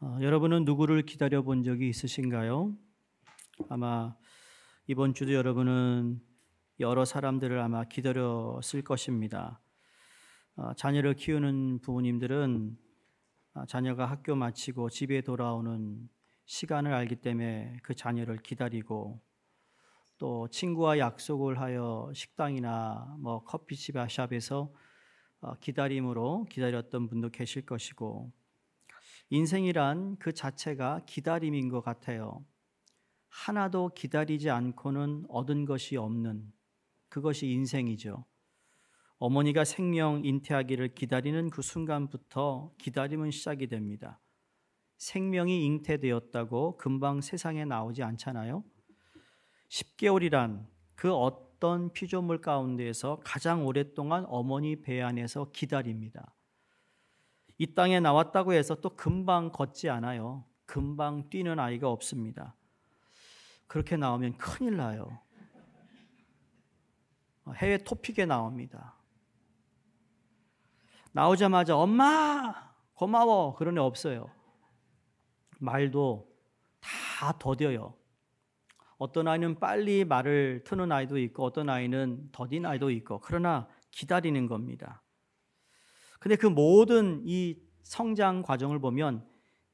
여러분은 누구를 기다려 본 적이 있으신가요? 아마 이번 주도 여러분은 여러 사람들을 아마 기다렸을 것입니다. 자녀를 키우는 부모님들은 자녀가 학교 마치고 집에 돌아오는 시간을 알기 때문에 그 자녀를 기다리고, 또 친구와 약속을 하여 식당이나 커피숍, 샵에서 기다림으로 기다렸던 분도 계실 것이고, 인생이란 그 자체가 기다림인 것 같아요. 하나도 기다리지 않고는 얻은 것이 없는, 그것이 인생이죠. 어머니가 생명 잉태하기를 기다리는 그 순간부터 기다림은 시작이 됩니다. 생명이 잉태되었다고 금방 세상에 나오지 않잖아요. 10개월이란 그 어떤 피조물 가운데에서 가장 오랫동안 어머니 배 안에서 기다립니다. 이 땅에 나왔다고 해서 또 금방 걷지 않아요. 금방 뛰는 아이가 없습니다. 그렇게 나오면 큰일 나요. 해외 토픽에 나옵니다. 나오자마자 엄마 고마워 그런 애 없어요. 말도 다 더뎌요. 어떤 아이는 빨리 말을 트는 아이도 있고, 어떤 아이는 더딘 아이도 있고, 그러나 기다리는 겁니다. 근데 그 모든 이 성장 과정을 보면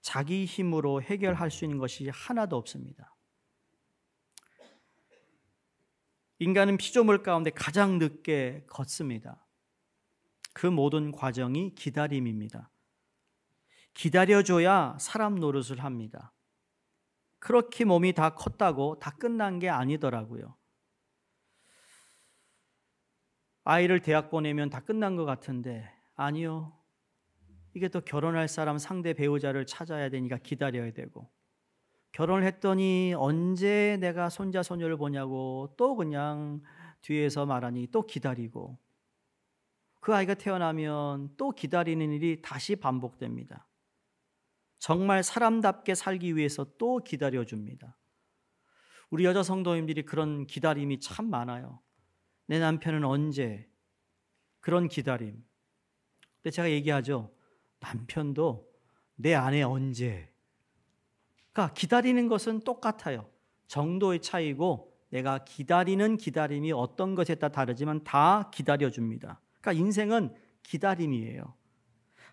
자기 힘으로 해결할 수 있는 것이 하나도 없습니다. 인간은 피조물 가운데 가장 늦게 걷습니다. 그 모든 과정이 기다림입니다. 기다려줘야 사람 노릇을 합니다. 그렇게 몸이 다 컸다고 다 끝난 게 아니더라고요. 아이를 대학 보내면 다 끝난 것 같은데 아니요. 이게 또 결혼할 사람 상대 배우자를 찾아야 되니까 기다려야 되고, 결혼을 했더니 언제 내가 손자 손녀를 보냐고 또 그냥 뒤에서 말하니 또 기다리고, 그 아이가 태어나면 또 기다리는 일이 다시 반복됩니다. 정말 사람답게 살기 위해서 또 기다려줍니다. 우리 여자 성도님들이 그런 기다림이 참 많아요. 내 남편은 언제, 그런 기다림. 근데 제가 얘기하죠. 남편도 내 아내 언제. 그러니까 기다리는 것은 똑같아요. 정도의 차이고, 내가 기다리는 기다림이 어떤 것에 따라 다르지만 다 기다려줍니다. 그러니까 인생은 기다림이에요.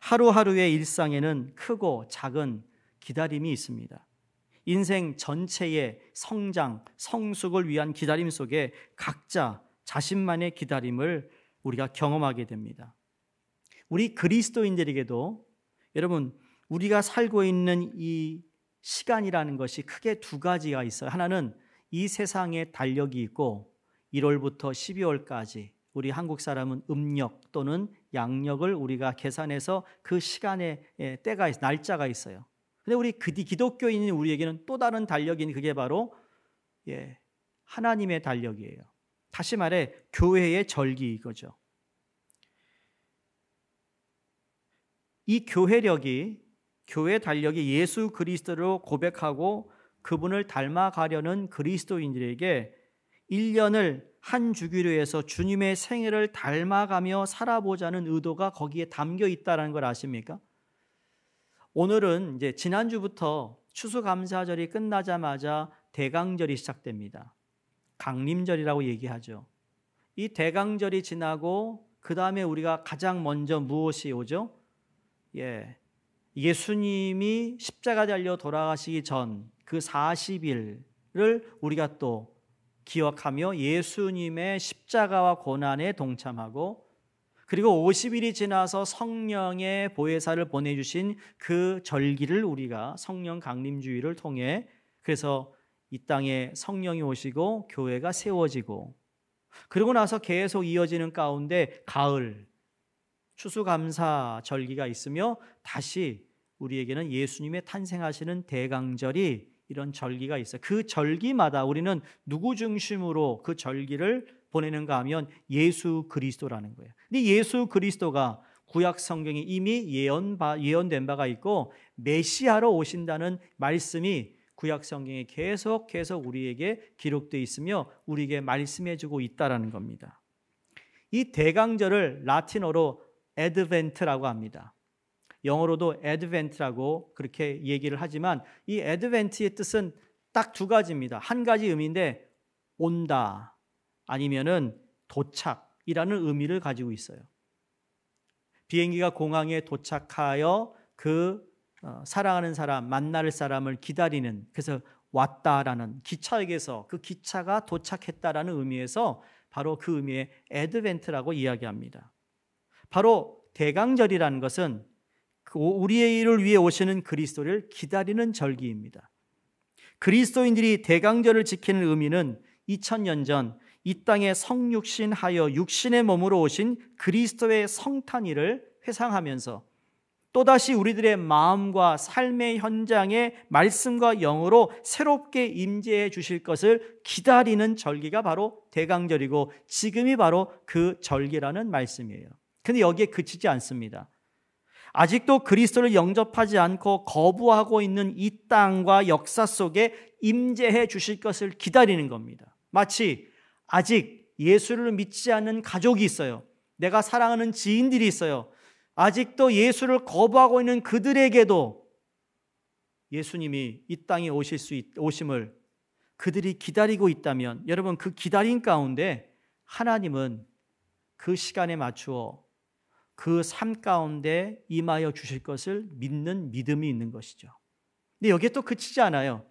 하루하루의 일상에는 크고 작은 기다림이 있습니다. 인생 전체의 성장, 성숙을 위한 기다림 속에 각자 자신만의 기다림을 우리가 경험하게 됩니다. 우리 그리스도인들에게도 여러분, 우리가 살고 있는 이 시간이라는 것이 크게 두 가지가 있어요. 하나는 이 세상의 달력이 있고, 1월부터 12월까지 우리 한국 사람은 음력 또는 양력을 우리가 계산해서 그 시간에 때가 있어요. 날짜가 있어요. 근데 우리 기독교인인 우리에게는 또 다른 달력인, 그게 바로 하나님의 달력이에요. 다시 말해 교회의 절기 이거죠. 이 교회 달력이 예수 그리스도로 고백하고 그분을 닮아가려는 그리스도인들에게 1년을 한 주기로 해서 주님의 생애를 닮아가며 살아보자는 의도가 거기에 담겨 있다는 걸 아십니까? 오늘은 이제 지난주부터 추수감사절이 끝나자마자 대강절이 시작됩니다. 강림절이라고 얘기하죠. 이 대강절이 지나고 그 다음에 우리가 가장 먼저 무엇이 오죠? 예수님이 십자가 달려 돌아가시기 전 그 40일을 우리가 또 기억하며 예수님의 십자가와 고난에 동참하고, 그리고 50일이 지나서 성령의 보혜사를 보내주신 그 절기를 우리가 성령 강림주의를 통해, 그래서 이 땅에 성령이 오시고 교회가 세워지고, 그리고 나서 계속 이어지는 가운데 가을 추수감사 절기가 있으며, 다시 우리에게는 예수님의 탄생하시는 대강절이, 이런 절기가 있어요. 그 절기마다 우리는 누구 중심으로 그 절기를 보내는가 하면 예수 그리스도라는 거예요. 근데 예수 그리스도가 구약 성경에 이미 예언된 바가 있고, 메시아로 오신다는 말씀이 구약 성경에 계속 우리에게 기록되어 있으며 우리에게 말씀해주고 있다라는 겁니다. 이 대강절을 라틴어로 애드벤트라고 합니다. 영어로도 advent라고 그렇게 얘기를 하지만 이 advent의 뜻은 딱 두 가지입니다. 한 가지 의미인데 온다 아니면은 도착이라는 의미를 가지고 있어요. 비행기가 공항에 도착하여 그 사랑하는 사람, 만날 사람을 기다리는, 그래서 왔다라는 기차역에서 그 기차가 도착했다라는 의미에서 바로 그 의미의 애드벤트라고 이야기합니다. 바로 대강절이라는 것은 우리를 위해 오시는 그리스도를 기다리는 절기입니다. 그리스도인들이 대강절을 지키는 의미는 2000년 전 이 땅에 성육신하여 육신의 몸으로 오신 그리스도의 성탄일을 회상하면서 또다시 우리들의 마음과 삶의 현장에 말씀과 영으로 새롭게 임재해 주실 것을 기다리는 절기가 바로 대강절이고 지금이 바로 그 절기라는 말씀이에요. 근데 여기에 그치지 않습니다. 아직도 그리스도를 영접하지 않고 거부하고 있는 이 땅과 역사 속에 임재해 주실 것을 기다리는 겁니다. 마치 아직 예수를 믿지 않는 가족이 있어요. 내가 사랑하는 지인들이 있어요. 아직도 예수를 거부하고 있는 그들에게도 예수님이 이 땅에 오심을 그들이 기다리고 있다면 여러분 그 기다림 가운데 하나님은 그 시간에 맞추어 그 삶 가운데 임하여 주실 것을 믿는 믿음이 있는 것이죠. 근데 여기에 또 그치지 않아요.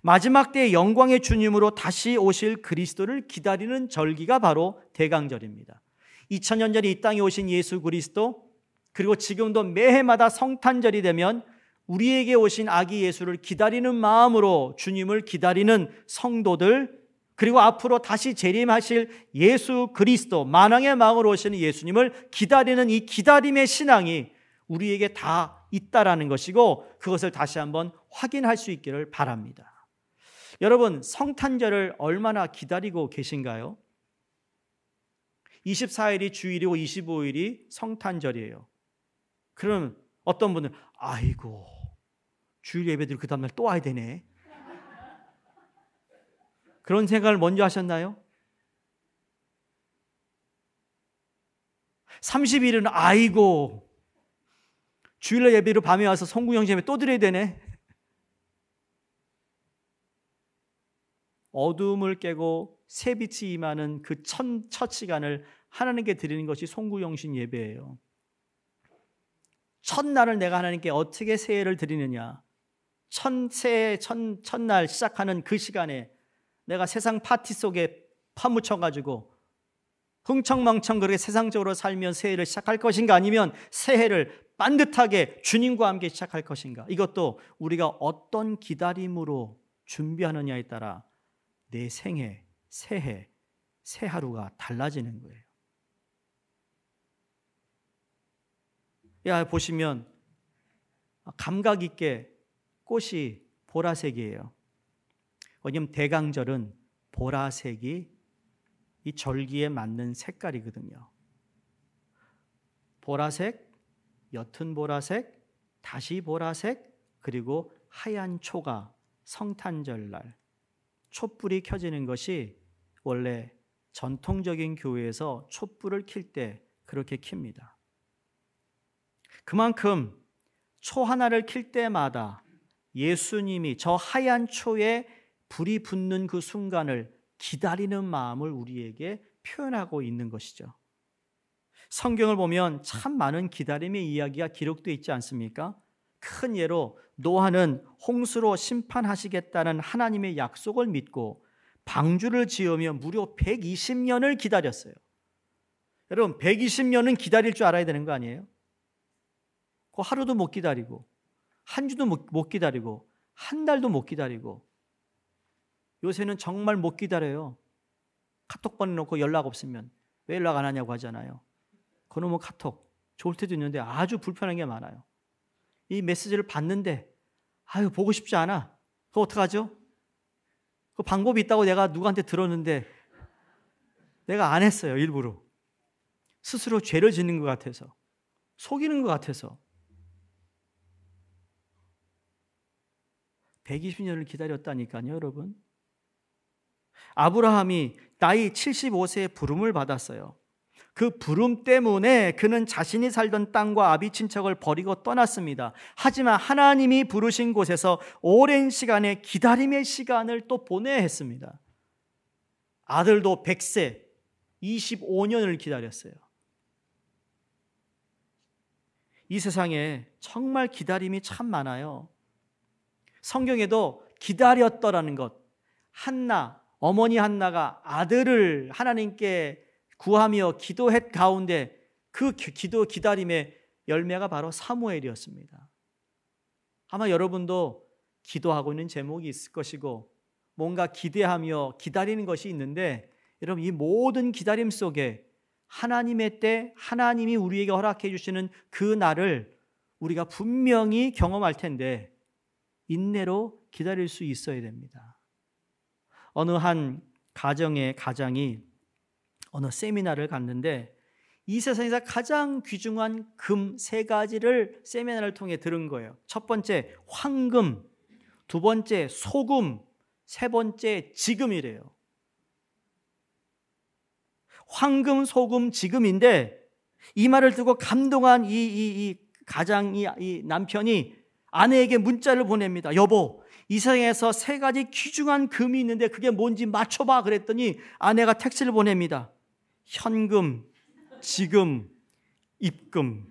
마지막 때의 영광의 주님으로 다시 오실 그리스도를 기다리는 절기가 바로 대강절입니다. 2000년 전에 이 땅에 오신 예수 그리스도, 그리고 지금도 매해마다 성탄절이 되면 우리에게 오신 아기 예수를 기다리는 마음으로 주님을 기다리는 성도들, 그리고 앞으로 다시 재림하실 예수 그리스도, 만왕의 마음으로 오시는 예수님을 기다리는 이 기다림의 신앙이 우리에게 다 있다라는 것이고 그것을 다시 한번 확인할 수 있기를 바랍니다. 여러분, 성탄절을 얼마나 기다리고 계신가요? 24일이 주일이고 25일이 성탄절이에요. 그럼 어떤 분은 아이고 주일 예배들 그 다음날 또 와야 되네, 그런 생각을 먼저 하셨나요? 30일은 아이고 주일날 예배로 밤에 와서 성구영 예배 또 드려야 되네. 어둠을 깨고 새빛이 임하는 그 첫 시간을 하나님께 드리는 것이 송구영신 예배예요. 첫날을 내가 하나님께 어떻게 새해를 드리느냐, 첫날 시작하는 그 시간에 내가 세상 파티 속에 파묻혀가지고 흥청망청 그렇게 세상적으로 살면 새해를 시작할 것인가, 아니면 새해를 반듯하게 주님과 함께 시작할 것인가, 이것도 우리가 어떤 기다림으로 준비하느냐에 따라 내 생애, 새해, 새 하루가 달라지는 거예요. 보시면 감각 있게 꽃이 보라색이에요. 왜냐하면 대강절은 보라색이 이 절기에 맞는 색깔이거든요. 보라색, 옅은 보라색, 다시 보라색, 그리고 하얀 초가 성탄절 날 촛불이 켜지는 것이 원래 전통적인 교회에서 촛불을 킬 때 그렇게 켭니다. 그만큼 초 하나를 킬 때마다 예수님이 저 하얀 초에 불이 붙는 그 순간을 기다리는 마음을 우리에게 표현하고 있는 것이죠. 성경을 보면 참 많은 기다림의 이야기가 기록되어 있지 않습니까? 큰 예로 노아는 홍수로 심판하시겠다는 하나님의 약속을 믿고 방주를 지으며 무려 120년을 기다렸어요. 여러분 120년은 기다릴 줄 알아야 되는 거 아니에요? 그 하루도 못 기다리고 한 주도 못 기다리고 한 달도 못 기다리고 요새는 정말 못 기다려요. 카톡 보내놓고 연락 없으면 왜 연락 안 하냐고 하잖아요. 그놈의 카톡 좋을 때도 있는데 아주 불편한 게 많아요. 이 메시지를 봤는데 보고 싶지 않아. 그거 어떡하죠? 그 방법이 있다고 내가 누구한테 들었는데 내가 안 했어요. 일부러 스스로 죄를 짓는 것 같아서, 속이는 것 같아서. 120년을 기다렸다니까요, 여러분. 아브라함이 나이 75세에 부름을 받았어요. 그 부름 때문에 그는 자신이 살던 땅과 아비 친척을 버리고 떠났습니다. 하지만 하나님이 부르신 곳에서 오랜 시간의 기다림의 시간을 또 보내야 했습니다. 아들도 100세, 25년을 기다렸어요. 이 세상에 정말 기다림이 참 많아요. 성경에도 기다렸더라는 것, 어머니 한나가 아들을 하나님께 구하며 기도했 가운데 그 기다림의 열매가 바로 사무엘이었습니다. 아마 여러분도 기도하고 있는 제목이 있을 것이고 뭔가 기대하며 기다리는 것이 있는데, 여러분, 이 모든 기다림 속에 하나님의 때, 하나님이 우리에게 허락해 주시는 그 날을 우리가 분명히 경험할 텐데 인내로 기다릴 수 있어야 됩니다. 어느 한 가정의 가장이 어느 세미나를 갔는데 이 세상에서 가장 귀중한 금 3가지를 세미나를 통해 들은 거예요. 첫 번째 황금, 두 번째 소금, 세 번째 지금이래요. 황금, 소금, 지금인데 이 말을 듣고 감동한 이 가장이, 이 남편이 아내에게 문자를 보냅니다. 여보, 이 세상에서 3가지 귀중한 금이 있는데 그게 뭔지 맞춰봐. 그랬더니 아내가 텍스트를 보냅니다. 현금, 지금, 입금.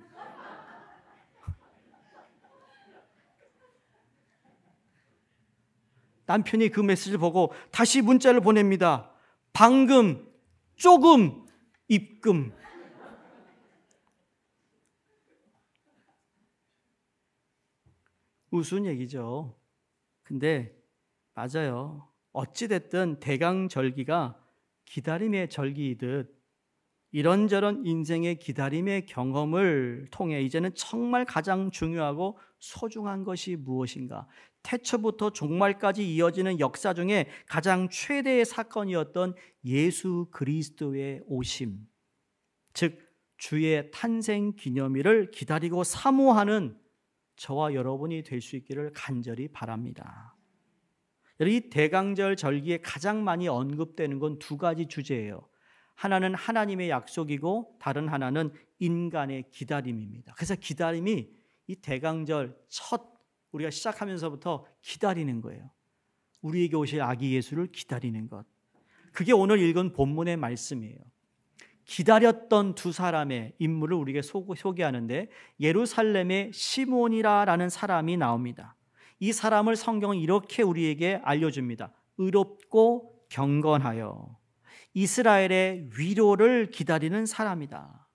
남편이 그 메시지를 보고 다시 문자를 보냅니다. 방금, 조금, 입금. 우스운 얘기죠. 근데 맞아요. 어찌됐든 대강절기가 기다림의 절기이듯 이런저런 인생의 기다림의 경험을 통해 이제는 정말 가장 중요하고 소중한 것이 무엇인가? 태초부터 종말까지 이어지는 역사 중에 가장 최대의 사건이었던 예수 그리스도의 오심, 즉 주의 탄생 기념일을 기다리고 사모하는 저와 여러분이 될 수 있기를 간절히 바랍니다. 이 대강절 절기에 가장 많이 언급되는 건 2가지 주제예요. 하나는 하나님의 약속이고 다른 하나는 인간의 기다림입니다. 그래서 기다림이 이 대강절 우리가 시작하면서부터 기다리는 거예요. 우리에게 오실 아기 예수를 기다리는 것. 그게 오늘 읽은 본문의 말씀이에요. 기다렸던 2 사람의 인물을 우리에게 소개하는데 예루살렘의 시몬이라는 사람이 나옵니다. 이 사람을 성경은 이렇게 우리에게 알려줍니다. 의롭고 경건하여 이스라엘의 위로를 기다리는 사람이다.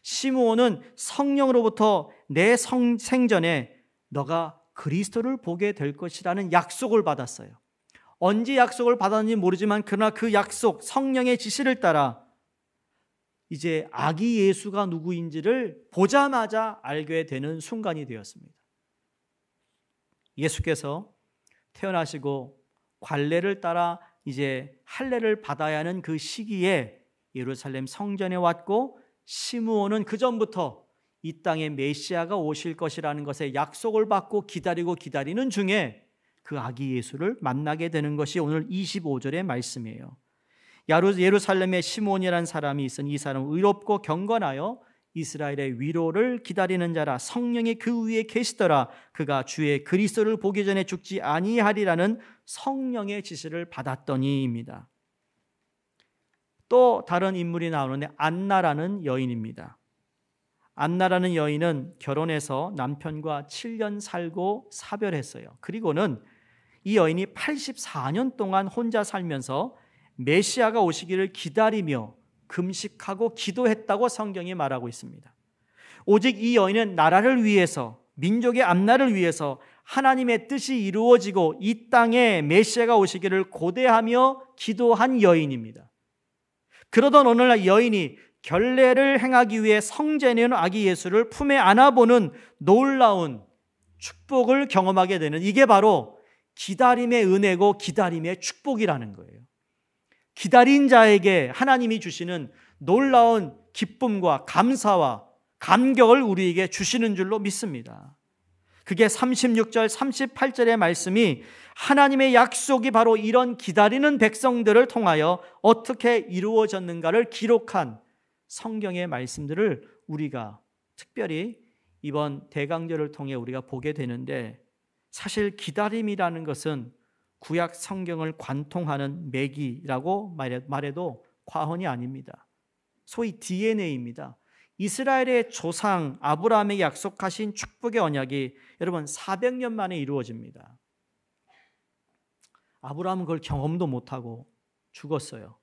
시므온은 성령으로부터 내 생전에 너가 그리스도를 보게 될 것이라는 약속을 받았어요. 언제 약속을 받았는지 모르지만 그러나 그 약속, 성령의 지시를 따라 이제 아기 예수가 누구인지를 보자마자 알게 되는 순간이 되었습니다. 예수께서 태어나시고 관례를 따라 이제 할례를 받아야 하는 그 시기에 예루살렘 성전에 왔고, 시므온은 그 전부터 이 땅에 메시아가 오실 것이라는 것에 약속을 받고 기다리는 중에 그 아기 예수를 만나게 되는 것이 오늘 25절의 말씀이에요. 예루살렘에 시몬이라는 사람이 있으니 이 사람은 의롭고 경건하여 이스라엘의 위로를 기다리는 자라. 성령이 그 위에 계시더라. 그가 주의 그리스도를 보기 전에 죽지 아니하리라는 성령의 지시를 받았더니입니다. 또 다른 인물이 나오는데 안나라는 여인입니다. 안나라는 여인은 결혼해서 남편과 7년 살고 사별했어요. 그리고는 이 여인이 84년 동안 혼자 살면서 메시아가 오시기를 기다리며 금식하고 기도했다고 성경이 말하고 있습니다. 오직 이 여인은 나라를 위해서, 민족의 앞날을 위해서 하나님의 뜻이 이루어지고 이 땅에 메시아가 오시기를 고대하며 기도한 여인입니다. 그러던 오늘날 여인이 결례를 행하기 위해 성전에 있는 아기 예수를 품에 안아보는 놀라운 축복을 경험하게 되는, 이게 바로 기다림의 은혜고 기다림의 축복이라는 거예요. 기다린 자에게 하나님이 주시는 놀라운 기쁨과 감사와 감격을 우리에게 주시는 줄로 믿습니다. 그게 36절, 38절의 말씀이 하나님의 약속이 바로 이런 기다리는 백성들을 통하여 어떻게 이루어졌는가를 기록한 성경의 말씀들을 우리가 특별히 이번 대강절을 통해 우리가 보게 되는데, 사실 기다림이라는 것은 구약 성경을 관통하는 매기라고 말해도 과언이 아닙니다. 소위 DNA입니다. 이스라엘의 조상 아브라함에게 약속하신 축복의 언약이 여러분 400년 만에 이루어집니다. 아브라함은 그걸 경험도 못하고 죽었어요.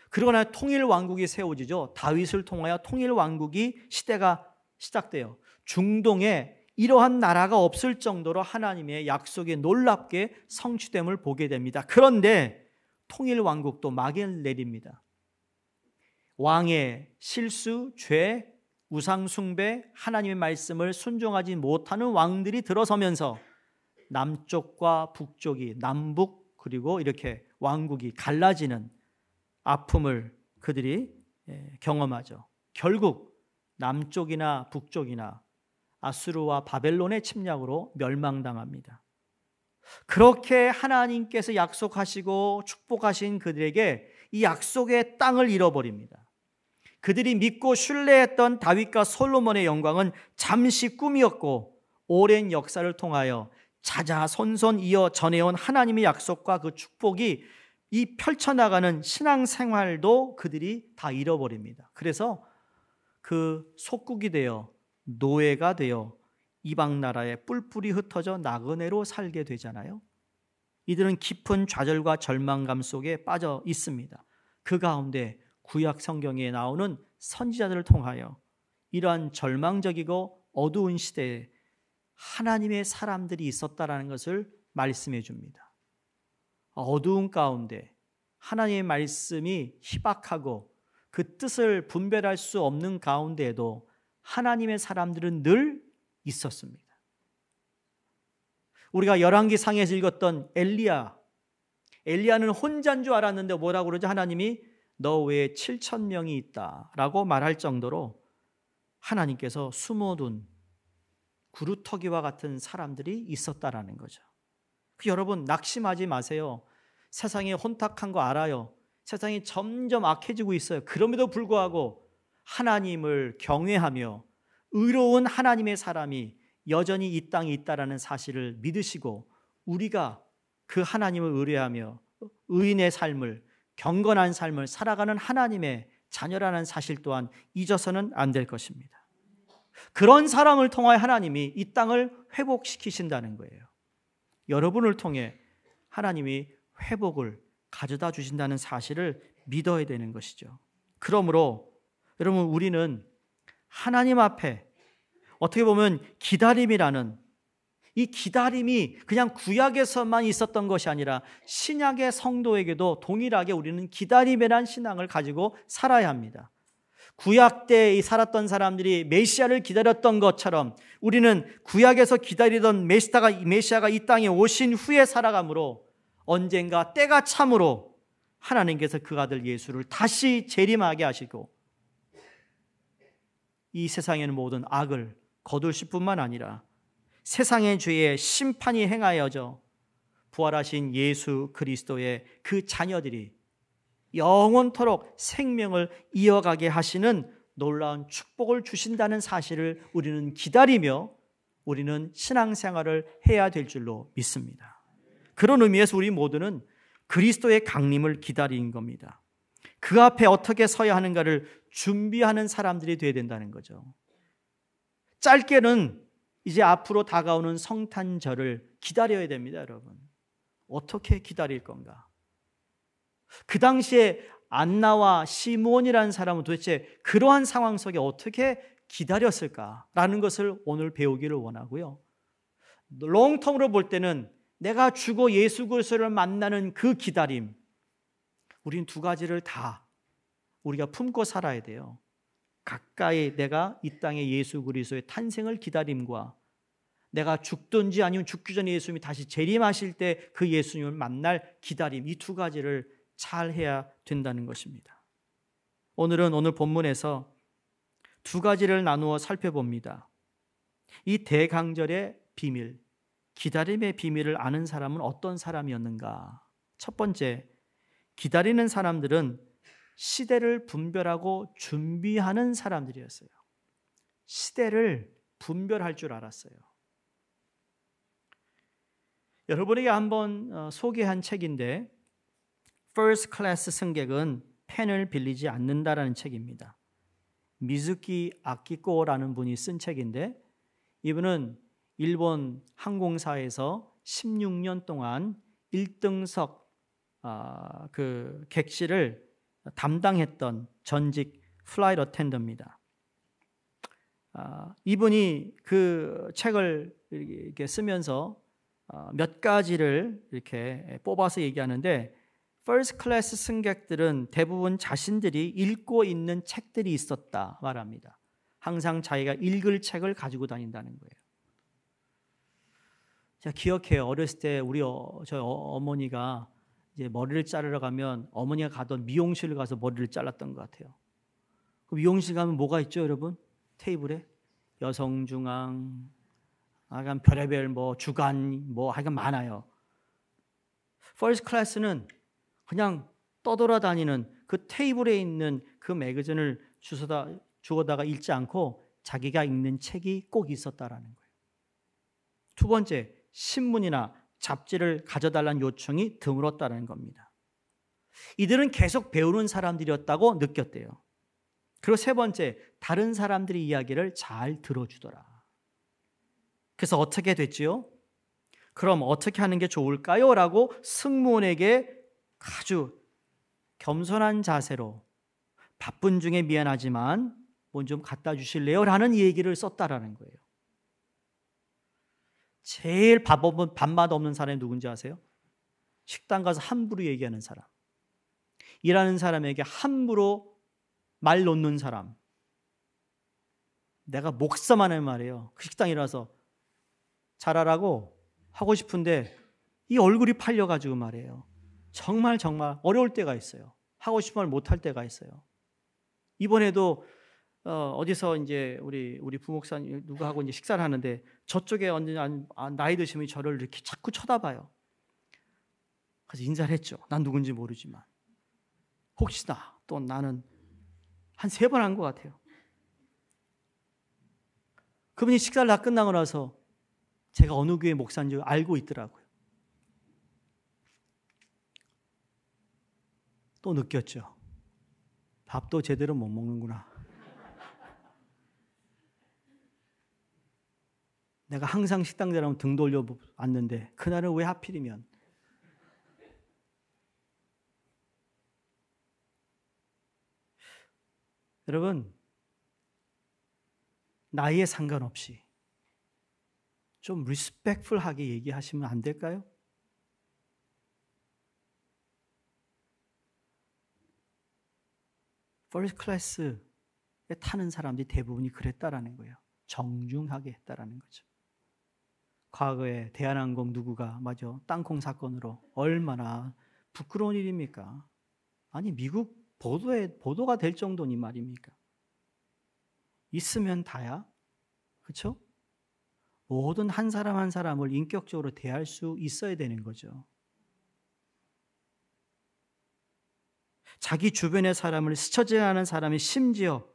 그러고 나서 통일 왕국이 세워지죠. 다윗을 통하여 통일 왕국이 시대가 시작돼요. 중동에 이러한 나라가 없을 정도로 하나님의 약속이 놀랍게 성취됨을 보게 됩니다. 그런데 통일 왕국도 막을 내립니다. 왕의 실수, 죄, 우상 숭배, 하나님의 말씀을 순종하지 못하는 왕들이 들어서면서 남쪽과 북쪽이, 남북 그리고 이렇게 왕국이 갈라지는 아픔을 그들이 경험하죠. 결국 남쪽이나 북쪽이나 아수르와 바벨론의 침략으로 멸망당합니다. 그렇게 하나님께서 약속하시고 축복하신 그들에게 이 약속의 땅을 잃어버립니다. 그들이 믿고 신뢰했던 다윗과 솔로몬의 영광은 잠시 꿈이었고, 오랜 역사를 통하여 자자손손 이어 전해온 하나님의 약속과 그 축복이 이 펼쳐나가는 신앙생활도 그들이 다 잃어버립니다. 그래서 그 속국이 되어 노예가 되어 이방 나라에 뿔뿔이 흩어져 나그네로 살게 되잖아요. 이들은 깊은 좌절과 절망감 속에 빠져 있습니다. 그 가운데 구약 성경에 나오는 선지자들을 통하여 이러한 절망적이고 어두운 시대에 하나님의 사람들이 있었다라는 것을 말씀해 줍니다. 어두운 가운데 하나님의 말씀이 희박하고 그 뜻을 분별할 수 없는 가운데에도 하나님의 사람들은 늘 있었습니다. 우리가 열왕기상에서 읽었던 엘리야는 혼자인 줄 알았는데 뭐라고 그러죠? 하나님이 너 외에 7,000명이 있다라고 말할 정도로 하나님께서 숨어둔 구루터기와 같은 사람들이 있었다라는 거죠. 여러분 낙심하지 마세요. 세상이 혼탁한 거 알아요. 세상이 점점 악해지고 있어요. 그럼에도 불구하고 하나님을 경외하며 의로운 하나님의 사람이 여전히 이 땅에 있다라는 사실을 믿으시고, 우리가 그 하나님을 의뢰하며 의인의 삶을, 경건한 삶을 살아가는 하나님의 자녀라는 사실 또한 잊어서는 안 될 것입니다. 그런 사람을 통하여 하나님이 이 땅을 회복시키신다는 거예요. 여러분을 통해 하나님이 회복을 가져다 주신다는 사실을 믿어야 되는 것이죠. 그러므로 여러분, 우리는 하나님 앞에 어떻게 보면 기다림이라는, 이 기다림이 그냥 구약에서만 있었던 것이 아니라 신약의 성도에게도 동일하게 우리는 기다림이라는 신앙을 가지고 살아야 합니다. 구약 때 살았던 사람들이 메시아를 기다렸던 것처럼 우리는 구약에서 기다리던 메시아가 이 땅에 오신 후에 살아가므로 언젠가 때가 참으로 하나님께서 그 아들 예수를 다시 재림하게 하시고 이 세상에는 모든 악을 거두실 뿐만 아니라 세상의 죄에 심판이 행하여져 부활하신 예수 그리스도의 그 자녀들이 영원토록 생명을 이어가게 하시는 놀라운 축복을 주신다는 사실을 우리는 기다리며 우리는 신앙생활을 해야 될 줄로 믿습니다. 그런 의미에서 우리 모두는 그리스도의 강림을 기다리는 겁니다. 그 앞에 어떻게 서야 하는가를 준비하는 사람들이 되어야 된다는 거죠. 짧게는 이제 앞으로 다가오는 성탄절을 기다려야 됩니다, 여러분. 어떻게 기다릴 건가? 그 당시에 안나와 시므온이라는 사람은 도대체 그러한 상황 속에 어떻게 기다렸을까라는 것을 오늘 배우기를 원하고요. 롱텀으로 볼 때는 내가 죽어 예수 그리스도를 만나는 그 기다림, 우린 두 가지를 다 우리가 품고 살아야 돼요. 가까이 내가 이 땅에 예수 그리스도의 탄생을 기다림과 내가 죽든지 아니면 죽기 전에 예수님이 다시 재림하실 때 그 예수님을 만날 기다림, 이 두 가지를 잘 해야 된다는 것입니다. 오늘은 오늘 본문에서 두 가지를 나누어 살펴봅니다. 이 대강절의 비밀, 기다림의 비밀을 아는 사람은 어떤 사람이었는가? 첫 번째, 기다리는 사람들은 시대를 분별하고 준비하는 사람들이었어요. 시대를 분별할 줄 알았어요. 여러분에게 한번 소개한 책인데 First Class 승객은 펜을 빌리지 않는다라는 책입니다. 미즈키 아키코라는 분이 쓴 책인데 이분은 일본 항공사에서 16년 동안 1등석 그 객실을 담당했던 전직 플라이트 어텐더입니다. 이분이 그 책을 이렇게 쓰면서 몇 가지를 이렇게 뽑아서 얘기하는데 퍼스트 클래스 승객들은 대부분 자신들이 읽고 있는 책들이 있었다 말합니다. 항상 자기가 읽을 책을 가지고 다닌다는 거예요. 제가 기억해요. 어렸을 때 저희 어머니가 이제 머리를 자르러 가면 어머니가 가던 미용실을 가서 머리를 잘랐던 것 같아요. 그 미용실 가면 뭐가 있죠, 여러분? 테이블에 여성중앙, 하여간 별의별 뭐 주간 뭐 하여간 많아요. 퍼스트 클래스는 그냥 떠돌아다니는 그 테이블에 있는 그 매거진을 주워다가 읽지 않고 자기가 읽는 책이 꼭 있었다라는 거예요. 두 번째, 신문이나 잡지를 가져달라는 요청이 드물었다는 겁니다. 이들은 계속 배우는 사람들이었다고 느꼈대요. 그리고 세 번째, 다른 사람들의 이야기를 잘 들어주더라. 그래서 어떻게 됐지요? 그럼 어떻게 하는 게 좋을까요? 라고 승무원에게 아주 겸손한 자세로 바쁜 중에 미안하지만 뭐 좀 갖다 주실래요? 라는 얘기를 썼다라는 거예요. 제일 밥맛 없는 사람이 누군지 아세요? 식당 가서 함부로 얘기하는 사람, 일하는 사람에게 함부로 말 놓는 사람. 내가 목사만 하는 말이에요. 그 식당이라서 잘하라고 하고 싶은데 이 얼굴이 팔려가지고 말이에요. 정말 어려울 때가 있어요. 하고 싶은 말 못할 때가 있어요. 이번에도 어디서 이제 우리 부목사님 누구하고 이제 식사를 하는데 저쪽에 나이 드시면 저를 이렇게 자꾸 쳐다봐요. 그래서 인사를 했죠. 난 누군지 모르지만 혹시나 또 나는 한 3번 한 것 같아요. 그분이 식사를 다 끝나고 나서 제가 어느 교회 목사인지 알고 있더라고요. 또 느꼈죠. 밥도 제대로 못 먹는구나. 내가 항상 식당 들어가면 등 돌려 앉는데 그날은 왜 하필이면. 여러분, 나이에 상관없이 좀 리스펙풀하게 얘기하시면 안 될까요? 퍼스트 클래스에 타는 사람들이 대부분이 그랬다라는 거예요. 정중하게 했다라는 거죠. 과거에 대한항공 누구가 땅콩 사건으로 얼마나 부끄러운 일입니까? 아니 미국 보도가 될 정도니 말입니까? 있으면 다야, 그렇죠? 모든 한 사람 한 사람을 인격적으로 대할 수 있어야 되는 거죠. 자기 주변의 사람을 스쳐 지나가는 사람이 심지어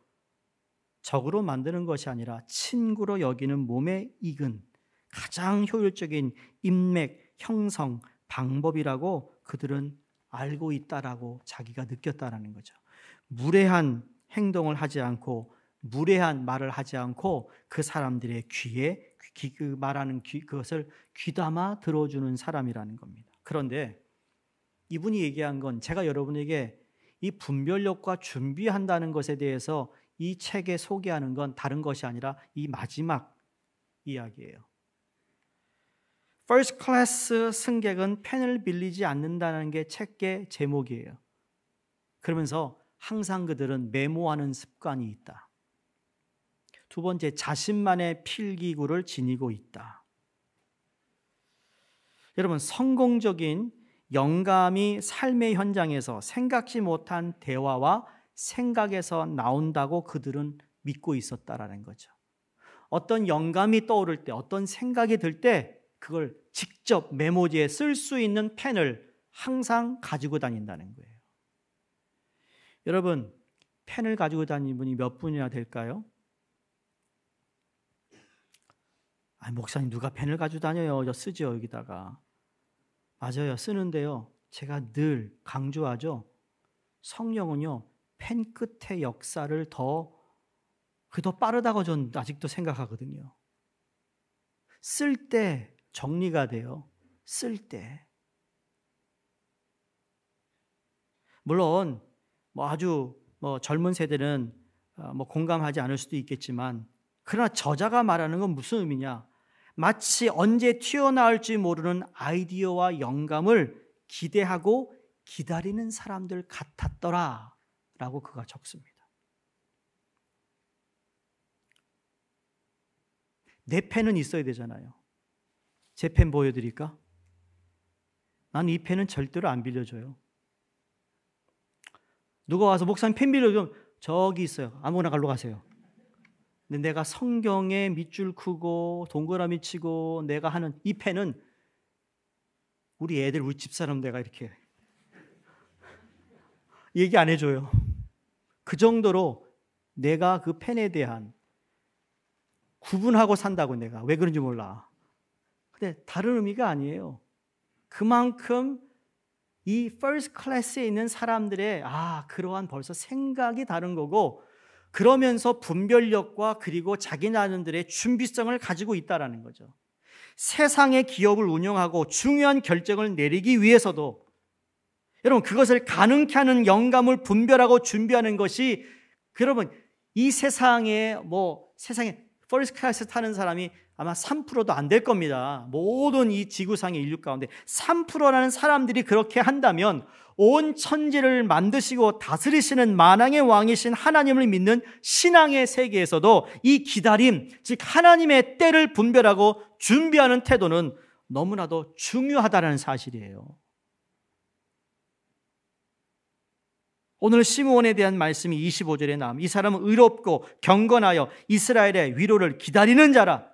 적으로 만드는 것이 아니라 친구로 여기는 몸에 익은 가장 효율적인 인맥 형성 방법이라고 그들은 알고 있다라고 자기가 느꼈다라는 거죠. 무례한 행동을 하지 않고 무례한 말을 하지 않고 그 사람들의 귀에 그 말하는 그것을 귀담아 들어주는 사람이라는 겁니다. 그런데 이분이 얘기한 건 제가 여러분에게 이 분별력과 준비한다는 것에 대해서 이 책에 소개하는 건 다른 것이 아니라 이 마지막 이야기예요. 퍼스트 클래스 승객은 펜을 빌리지 않는다는 게 책의 제목이에요. 그러면서 항상 그들은 메모하는 습관이 있다. 두 번째, 자신만의 필기구를 지니고 있다. 여러분, 성공적인 영감이 삶의 현장에서 생각지 못한 대화와 생각에서 나온다고 그들은 믿고 있었다라는 거죠. 어떤 영감이 떠오를 때, 어떤 생각이 들 때 그걸 직접 메모지에 쓸 수 있는 펜을 항상 가지고 다닌다는 거예요. 여러분, 펜을 가지고 다니는 분이 몇 분이나 될까요? 목사님 누가 펜을 가지고 다녀요? 저 쓰죠 여기다가. 맞아요, 쓰는데요. 제가 늘 강조하죠. 성령은요, 펜 끝의 역사를 더 빠르다고 저는 아직도 생각하거든요. 쓸 때 정리가 돼요. 쓸 때. 물론 아주 젊은 세대는 공감하지 않을 수도 있겠지만, 그러나 저자가 말하는 건 무슨 의미냐? 마치 언제 튀어나올지 모르는 아이디어와 영감을 기대하고 기다리는 사람들 같았더라 라고 그가 적습니다. 내 펜은 있어야 되잖아요. 제 펜 보여드릴까? 난 이 펜은 절대로 안 빌려줘요. 누가 와서 목사님 펜 빌려주면 저기 있어요. 아무거나 갈로 가세요. 근데 내가 성경에 밑줄 크고 동그라미 치고 내가 하는 이 펜은 우리 애들, 우리 집사람 내가 이렇게 얘기 안 해줘요. 그 정도로 내가 그 펜에 대한 구분하고 산다고. 내가 왜 그런지 몰라. 근데 다른 의미가 아니에요. 그만큼 이 first class에 있는 사람들의 그러한 벌써 생각이 다른 거고, 그러면서 분별력과 그리고 자기 나름대로의 준비성을 가지고 있다는 거죠. 세상의 기업을 운영하고 중요한 결정을 내리기 위해서도 여러분, 그것을 가능케 하는 영감을 분별하고 준비하는 것이, 여러분, 이 세상에 퍼스트 클래스 타는 사람이 아마 3%도 안 될 겁니다. 모든 이 지구상의 인류 가운데 3%라는 사람들이 그렇게 한다면, 온 천지를 만드시고 다스리시는 만왕의 왕이신 하나님을 믿는 신앙의 세계에서도 이 기다림, 즉 하나님의 때를 분별하고 준비하는 태도는 너무나도 중요하다는 사실이에요. 오늘 시므온에 대한 말씀이 25절에 나옵니다. 이 사람은 의롭고 경건하여 이스라엘의 위로를 기다리는 자라.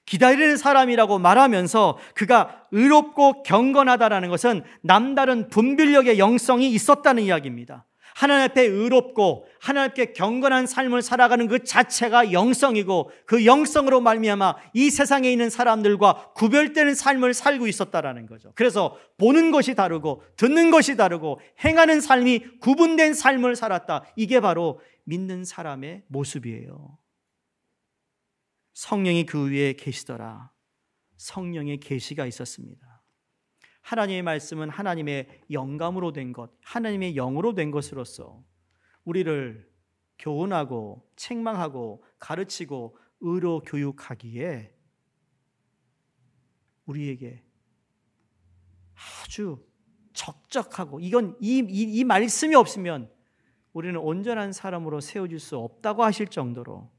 기다리는 사람이라고 말하면서 그가 의롭고 경건하다라는 것은 남다른 분별력의 영성이 있었다는 이야기입니다. 하나님 앞에 의롭고 하나님 앞에 경건한 삶을 살아가는 그 자체가 영성이고, 그 영성으로 말미암아 이 세상에 있는 사람들과 구별되는 삶을 살고 있었다라는 거죠. 그래서 보는 것이 다르고 듣는 것이 다르고 행하는 삶이 구분된 삶을 살았다. 이게 바로 믿는 사람의 모습이에요. 성령이 그 위에 계시더라. 성령의 계시가 있었습니다. 하나님의 말씀은 하나님의 영감으로 된 것, 하나님의 영으로 된 것으로서 우리를 교훈하고 책망하고 가르치고 의로 교육하기에 우리에게 아주 적적하고, 이건 이 말씀이 없으면 우리는 온전한 사람으로 세워질 수 없다고 하실 정도로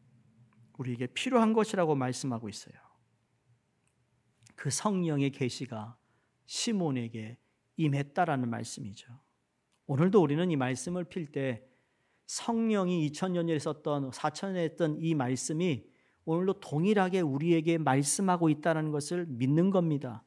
우리에게 필요한 것이라고 말씀하고 있어요. 그 성령의 계시가 시몬에게 임했다라는 말씀이죠. 오늘도 우리는 이 말씀을 필 때 성령이 2000년 전에 썼던 4000년에 했던 이 말씀이 오늘도 동일하게 우리에게 말씀하고 있다는 것을 믿는 겁니다.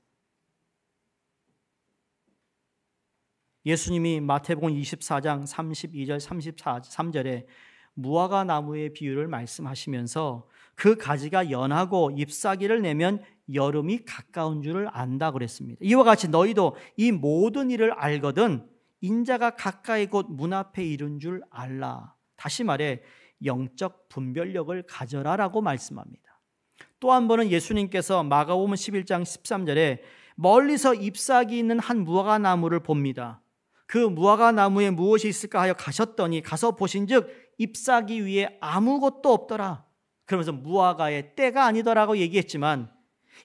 예수님이 마태복음 24장 32절 33절에 무화과 나무의 비유를 말씀하시면서 그 가지가 연하고 잎사귀를 내면 여름이 가까운 줄을 안다 그랬습니다. 이와 같이 너희도 이 모든 일을 알거든 인자가 가까이 곧 문 앞에 이른 줄 알라. 다시 말해 영적 분별력을 가져라라고 말씀합니다. 또 한 번은 예수님께서 마가복음 11장 13절에 멀리서 잎사귀 있는 한 무화과 나무를 봅니다. 그 무화과 나무에 무엇이 있을까 하여 가셨더니 가서 보신즉 잎사귀 위에 아무것도 없더라. 그러면서 무화과의 때가 아니더라고 얘기했지만,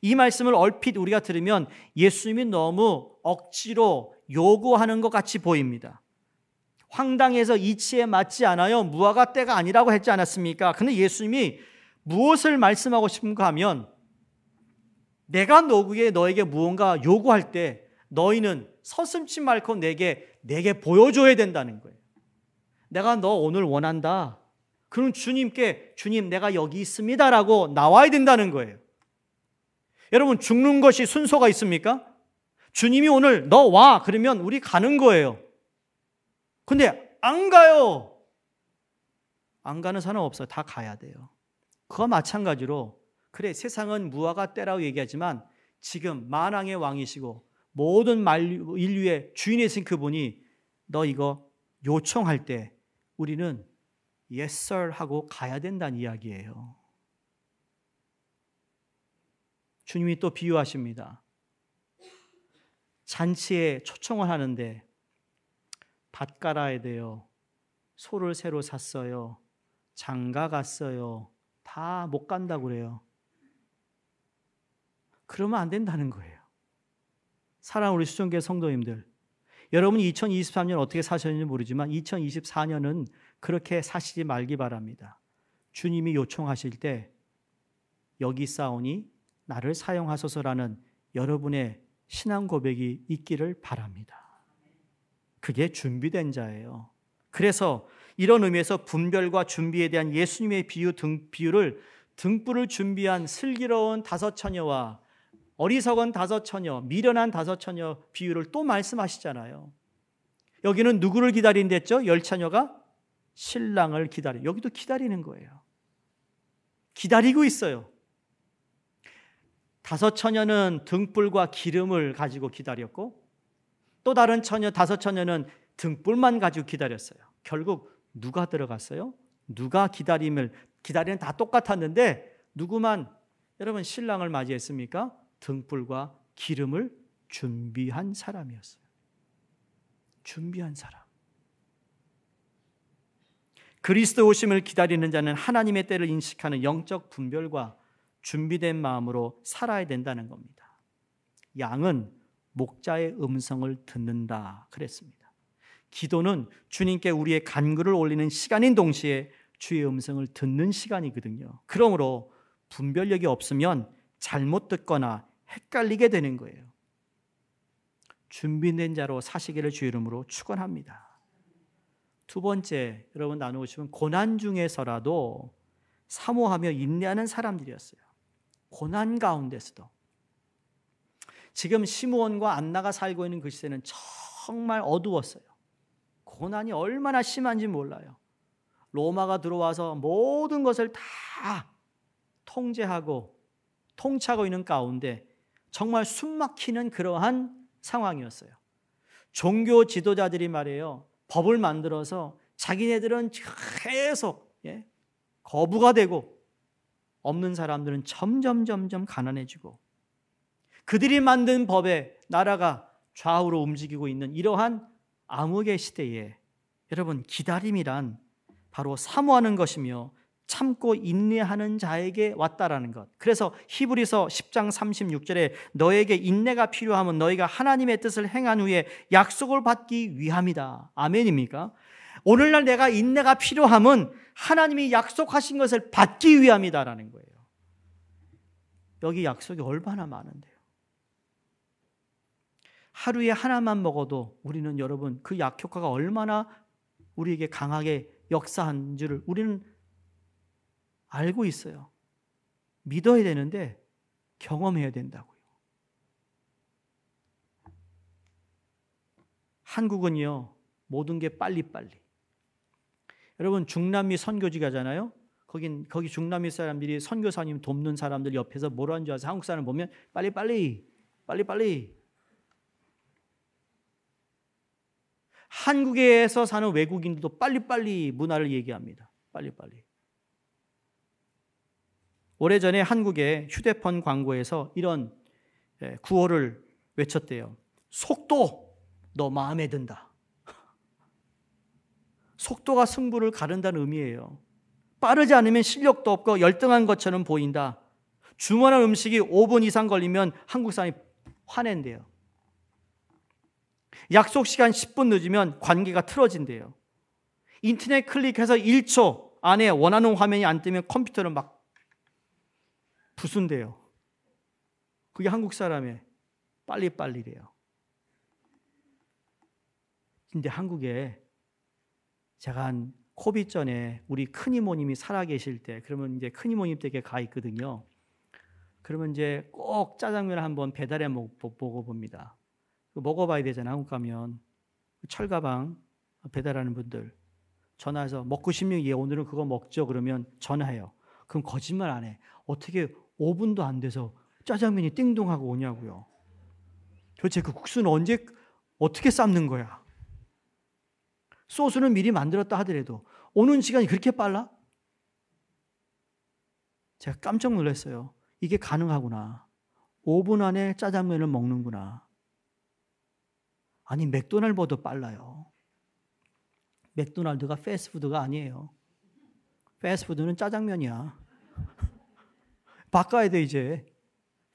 이 말씀을 얼핏 우리가 들으면 예수님이 너무 억지로 요구하는 것 같이 보입니다. 황당해서 이치에 맞지 않아요. 무화과 때가 아니라고 했지 않았습니까? 근데 예수님이 무엇을 말씀하고 싶은가 하면, 내가 너에게 무언가 요구할 때 너희는 서슴지 말고 내게 보여줘야 된다는 거예요. 내가 너 오늘 원한다. 그럼 주님께 주님 내가 여기 있습니다라고 나와야 된다는 거예요. 여러분, 죽는 것이 순서가 있습니까? 주님이 오늘 너 와 그러면 우리 가는 거예요. 근데 안 가요. 안 가는 사람 없어요. 다 가야 돼요. 그와 마찬가지로 그래 세상은 무화과 때라고 얘기하지만 지금 만왕의 왕이시고 모든 인류의 주인이신 그분이 너 이거 요청할 때 우리는 yes sir 하고 가야 된다는 이야기예요. 주님이 또 비유하십니다. 잔치에 초청을 하는데 밭 갈아야 돼요. 소를 새로 샀어요. 장가 갔어요. 다 못 간다고 그래요. 그러면 안 된다는 거예요. 사랑하는 우리 수정교회 성도님들, 여러분이 2023년 어떻게 사셨는지 모르지만 2024년은 그렇게 사시지 말기 바랍니다. 주님이 요청하실 때 여기 싸우니 나를 사용하소서라는 여러분의 신앙 고백이 있기를 바랍니다. 그게 준비된 자예요. 그래서 이런 의미에서 분별과 준비에 대한 예수님의 비유를 등불을 준비한 슬기로운 다섯 처녀와 어리석은 다섯 처녀, 미련한 다섯 처녀 비유를 또 말씀하시잖아요. 여기는 누구를 기다린댔죠? 열 처녀가 신랑을 여기도 기다리는 거예요. 기다리고 있어요. 다섯 처녀는 등불과 기름을 가지고 기다렸고 또 다른 다섯 처녀는 등불만 가지고 기다렸어요. 결국 누가 들어갔어요? 누가 기다리는 다 똑같았는데 누구만 여러분 신랑을 맞이했습니까? 등불과 기름을 준비한 사람이었어요. 준비한 사람. 그리스도 오심을 기다리는 자는 하나님의 때를 인식하는 영적 분별과 준비된 마음으로 살아야 된다는 겁니다. 양은 목자의 음성을 듣는다 그랬습니다. 기도는 주님께 우리의 간구를 올리는 시간인 동시에 주의 음성을 듣는 시간이거든요. 그러므로 분별력이 없으면 잘못 듣거나 헷갈리게 되는 거예요. 준비된 자로 사시기를 주의 이름으로 축원합니다. 두 번째, 여러분 나누시면 고난 중에서라도 사모하며 인내하는 사람들이었어요. 고난 가운데서도. 지금 시므온과 안나가 살고 있는 그 시대는 정말 어두웠어요. 고난이 얼마나 심한지 몰라요. 로마가 들어와서 모든 것을 다 통제하고 통치하고 있는 가운데 정말 숨막히는 그러한 상황이었어요. 종교 지도자들이 말이에요. 법을 만들어서 자기네들은 계속 거부가 되고 없는 사람들은 점점 가난해지고 그들이 만든 법에 나라가 좌우로 움직이고 있는 이러한 암흑의 시대에 여러분 기다림이란 바로 사모하는 것이며 참고 인내하는 자에게 왔다라는 것. 그래서 히브리서 10장 36절에 너에게 인내가 필요하면 너희가 하나님의 뜻을 행한 후에 약속을 받기 위함이다. 아멘입니까? 오늘날 내가 인내가 필요함은 하나님이 약속하신 것을 받기 위함이다라는 거예요. 여기 약속이 얼마나 많은데요. 하루에 하나만 먹어도 우리는 여러분 그 약효과가 얼마나 우리에게 강하게 역사한 줄을 우리는 알고 있어요. 믿어야 되는데 경험해야 된다고요. 한국은요, 모든 게 빨리빨리. 여러분 중남미 선교지 가잖아요. 거기 중남미 사람들이 선교사님 돕는 사람들 옆에서 뭐라는 줄 아세요? 한국 사람 보면 빨리빨리. 한국에서 사는 외국인들도 빨리빨리 문화를 얘기합니다. 빨리빨리. 오래전에 한국의 휴대폰 광고에서 이런 구호를 외쳤대요. 속도, 너 마음에 든다. 속도가 승부를 가른다는 의미예요. 빠르지 않으면 실력도 없고 열등한 것처럼 보인다. 주문한 음식이 5분 이상 걸리면 한국 사람이 화낸대요. 약속 시간 10분 늦으면 관계가 틀어진대요. 인터넷 클릭해서 1초 안에 원하는 화면이 안 뜨면 컴퓨터를 막 부순대요. 그게 한국 사람의 빨리빨리래요. 근데 한국에 제가 한 코비드 전에 우리 큰이모님이 살아계실 때 그러면 이제 큰이모님 댁에 가 있거든요. 그러면 이제 꼭 짜장면을 한번 배달해 먹어봅니다. 먹어봐야 되잖아요. 한국 가면 철가방 배달하는 분들 전화해서 먹고 싶니? 예, 오늘은 그거 먹죠. 그러면 전화해요. 그럼 거짓말 안 해. 어떻게 5분도 안 돼서 짜장면이 띵동하고 오냐고요. 도대체 그 국수는 어떻게 삶는 거야? 소스는 미리 만들었다 하더라도 오는 시간이 그렇게 빨라? 제가 깜짝 놀랐어요. 이게 가능하구나. 5분 안에 짜장면을 먹는구나. 아니, 맥도날드보다 빨라요. 맥도날드가 패스트푸드가 아니에요. 패스트푸드는 짜장면이야. 바꿔야 돼, 이제.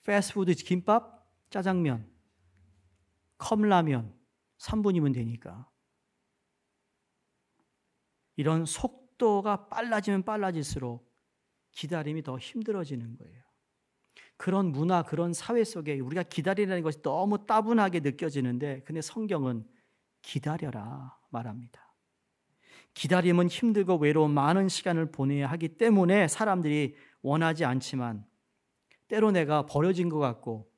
패스트푸드 김밥, 짜장면, 컵라면 3분이면 되니까. 이런 속도가 빨라지면 빨라질수록 기다림이 더 힘들어지는 거예요. 그런 문화, 그런 사회 속에 우리가 기다리라는 것이 너무 따분하게 느껴지는데, 근데 성경은 기다려라 말합니다. 기다림은 힘들고 외로운 많은 시간을 보내야 하기 때문에 사람들이 원하지 않지만, 때로 내가 버려진 것 같고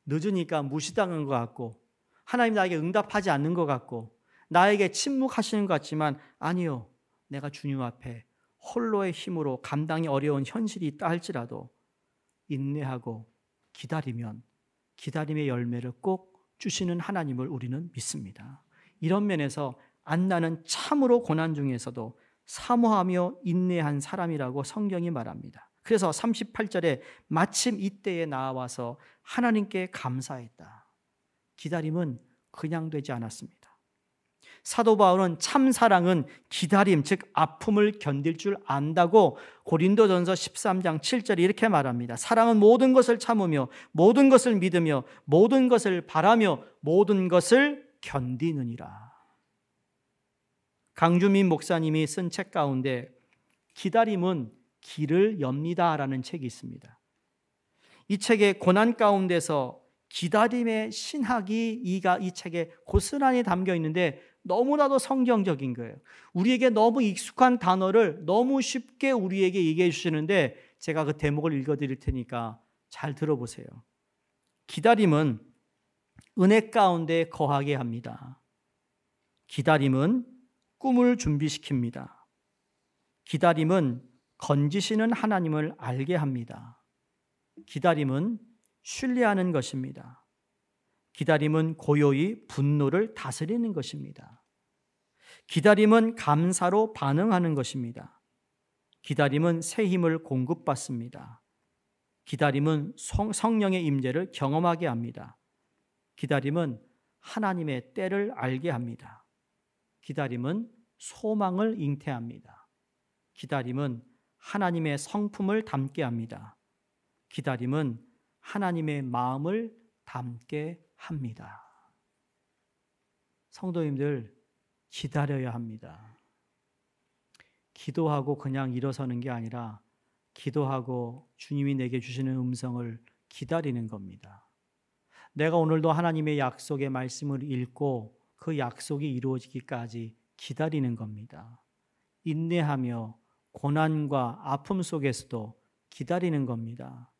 늦으니까 무시당한 것 같고 하나님 나에게 응답하지 않는 것 같고 나에게 침묵하시는 것 같지만, 아니요, 내가 주님 앞에 홀로의 힘으로 감당이 어려운 현실이 있다 할지라도 인내하고 기다리면 기다림의 열매를 꼭 주시는 하나님을 우리는 믿습니다. 이런 면에서 안나는 참으로 고난 중에서도 사모하며 인내한 사람이라고 성경이 말합니다. 그래서 38절에 마침 이때에 나와서 하나님께 감사했다. 기다림은 그냥 되지 않았습니다. 사도 바울은 참 사랑은 기다림, 즉 아픔을 견딜 줄 안다고 고린도전서 13장 7절에 이렇게 말합니다. 사랑은 모든 것을 참으며 모든 것을 믿으며 모든 것을 바라며 모든 것을 견디느니라. 강주민 목사님이 쓴 책 가운데 기다림은 길을 엽니다라는 책이 있습니다. 이 책의 고난 가운데서 기다림의 신학이 이 책에 고스란히 담겨 있는데 너무나도 성경적인 거예요. 우리에게 너무 익숙한 단어를 너무 쉽게 우리에게 얘기해 주시는데, 제가 그 대목을 읽어드릴 테니까 잘 들어보세요. 기다림은 은혜 가운데 거하게 합니다. 기다림은 꿈을 준비시킵니다. 기다림은 건지시는 하나님을 알게 합니다. 기다림은 신뢰하는 것입니다. 기다림은 고요히 분노를 다스리는 것입니다. 기다림은 감사로 반응하는 것입니다. 기다림은 새 힘을 공급받습니다. 기다림은 성령의 임재를 경험하게 합니다. 기다림은 하나님의 때를 알게 합니다. 기다림은 소망을 잉태합니다. 기다림은 하나님의 성품을 담게 합니다. 기다림은 하나님의 마음을 담게 합니다. 성도님들, 기다려야 합니다. 기도하고 그냥 일어서는 게 아니라 기도하고 주님이 내게 주시는 음성을 기다리는 겁니다. 내가 오늘도 하나님의 약속의 말씀을 읽고 그 약속이 이루어지기까지 기다리는 겁니다. 인내하며 고난과 아픔 속에서도 기다리는 겁니다.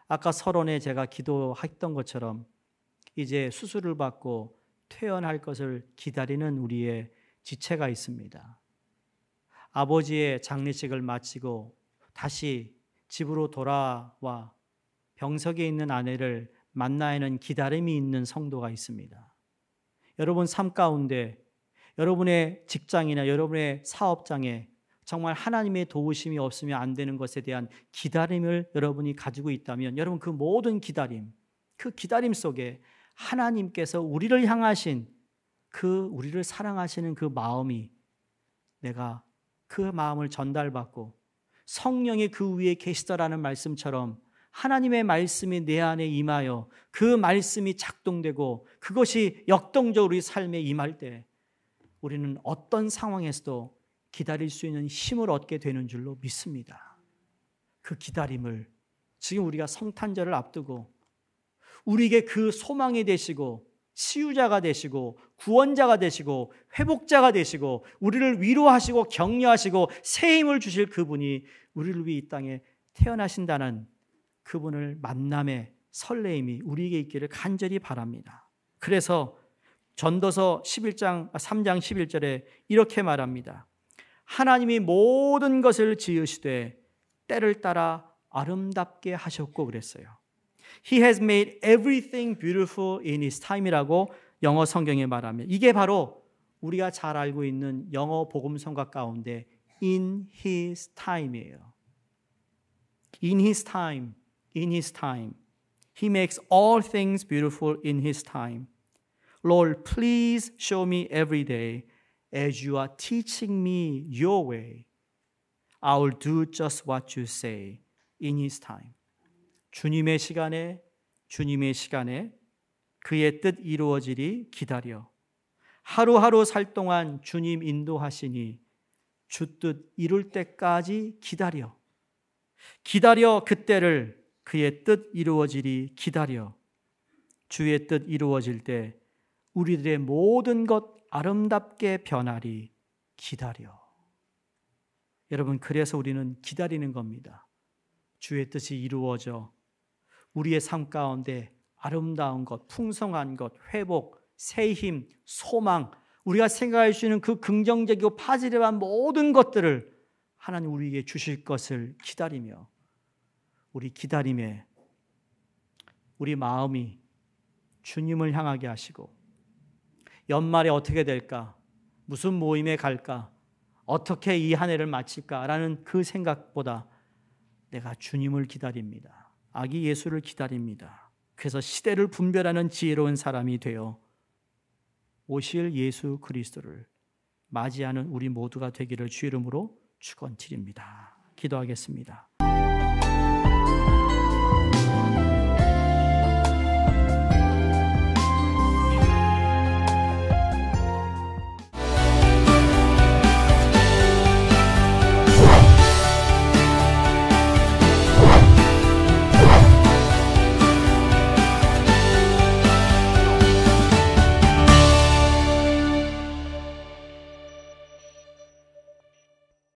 아까 서론에 제가 기도했던 것처럼 이제 수술을 받고 퇴원할 것을 기다리는 우리의 지체가 있습니다. 아버지의 장례식을 마치고 다시 집으로 돌아와 병석에 있는 아내를 만나야 하는 기다림이 있는 성도가 있습니다. 여러분 삶 가운데 여러분의 직장이나 여러분의 사업장에 정말 하나님의 도우심이 없으면 안 되는 것에 대한 기다림을 여러분이 가지고 있다면, 여러분 그 모든 기다림, 그 기다림 속에 하나님께서 우리를 향하신 우리를 사랑하시는 그 마음이, 내가 그 마음을 전달받고 성령이 그 위에 계시더라는 말씀처럼 하나님의 말씀이 내 안에 임하여 그 말씀이 작동되고 그것이 역동적으로 우리 삶에 임할 때 우리는 어떤 상황에서도 기다릴 수 있는 힘을 얻게 되는 줄로 믿습니다. 그 기다림을 지금 우리가 성탄절을 앞두고 우리에게 그 소망이 되시고 치유자가 되시고 구원자가 되시고 회복자가 되시고 우리를 위로하시고 격려하시고 새 힘을 주실 그분이 우리를 위해 이 땅에 태어나신다는 그분을 만남의 설레임이 우리에게 있기를 간절히 바랍니다. 그래서 전도서 3장 11절에 이렇게 말합니다. 하나님이 모든 것을 지으시되 때를 따라 아름답게 하셨고 그랬어요. He has made everything beautiful in His time이라고 영어 성경에 말하면 이게 바로 우리가 잘 알고 있는 영어 복음성가 가운데 in His time이에요. In His time, in His time. He makes all things beautiful in His time. Lord, please show me every day as you are teaching me your way. I will do just what you say in His time. 주님의 시간에 그의 뜻 이루어지리 기다려. 하루하루 살 동안 주님 인도하시니 주 뜻 이룰 때까지 기다려. 기다려 그때를 그의 뜻 이루어지리 기다려. 주의 뜻 이루어질 때 우리들의 모든 것 아름답게 변하리 기다려. 여러분, 그래서 우리는 기다리는 겁니다. 주의 뜻이 이루어져 우리의 삶 가운데 아름다운 것, 풍성한 것, 회복, 새 힘, 소망, 우리가 생각할 수 있는 그 긍정적이고 파지티브한 모든 것들을 하나님 우리에게 주실 것을 기다리며 우리 기다림에 우리 마음이 주님을 향하게 하시고 연말에 어떻게 될까? 무슨 모임에 갈까? 어떻게 이 한 해를 마칠까라는 그 생각보다 내가 주님을 기다립니다. 아기 예수를 기다립니다. 그래서 시대를 분별하는 지혜로운 사람이 되어 오실 예수 그리스도를 맞이하는 우리 모두가 되기를 주 이름으로 축원드립니다. 기도하겠습니다.